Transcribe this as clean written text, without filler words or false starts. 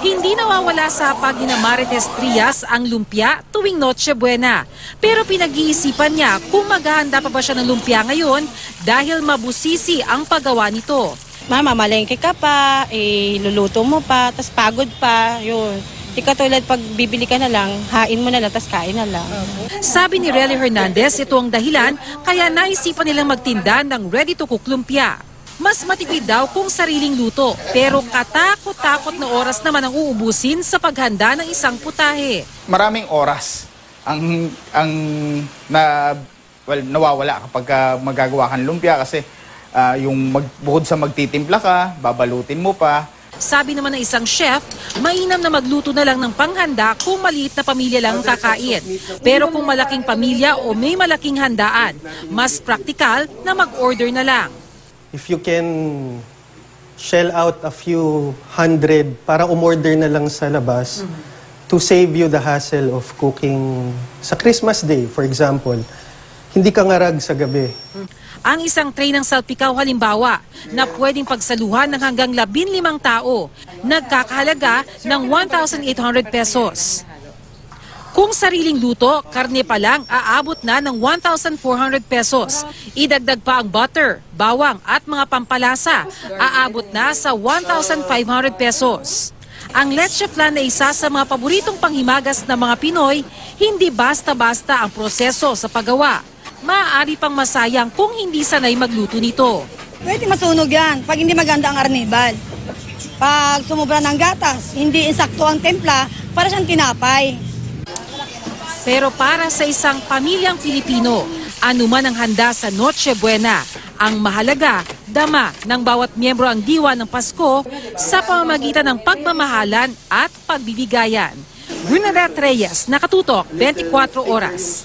Hindi nawawala sa pagi na Marites Trias ang lumpia tuwing Noche Buena. Pero pinag-iisipan niya kung maghahanda pa ba siya ng lumpia ngayon dahil mabusisi ang paggawa nito. Mama, malengke ka pa, luluto mo pa, tas pagod pa, yun. Di katulad pag bibili ka na lang, hain mo na lang, tas kain na lang. Sabi ni Relly Hernandez, ito ang dahilan kaya naisipan nilang magtinda ng ready-to-cook lumpia. Mas matipid daw kung sariling luto, pero katakot-takot na oras naman ang uubusin sa paghanda ng isang putahe. Maraming oras ang nawawala kapag magagawa kang lumpia kasi bukod sa magtitimpla ka, babalutin mo pa. Sabi naman ng isang chef, mainam na magluto na lang ng panghanda kung maliit na pamilya lang ang kakain. Pero kung malaking pamilya o may malaking handaan, mas praktikal na mag-order na lang. If you can shell out a few hundred para umorder na lang sa labas to save you the hassle of cooking sa Christmas Day, for example, hindi ka ngarag sa gabi. Ang isang tray ng salpikaw halimbawa na pwedeng pagsaluhan ng hanggang 15 tao, nagkakahalaga ng 1,800 pesos. Kung sariling luto, karne pa lang aabot na ng 1,400 pesos. Idagdag pa ang butter, bawang at mga pampalasa, aabot na sa 1,500 pesos. Ang leche flan ay isa sa mga paboritong panghimagas ng mga Pinoy, hindi basta-basta ang proseso sa paggawa. Maaari pang masayang kung hindi sanay magluto nito. Pwede masunog yan pag hindi maganda ang arnibal. Pag sumubra ng gatas, hindi insakto ang templa, para siyang tinapay. Pero para sa isang pamilyang Pilipino, anuman ang handa sa Noche Buena, ang mahalaga, dama ng bawat miyembro ang diwa ng Pasko sa pamamagitan ng pagmamahalan at pagbibigayan. Bernadette Reyes, Nakatutok, 24 Oras.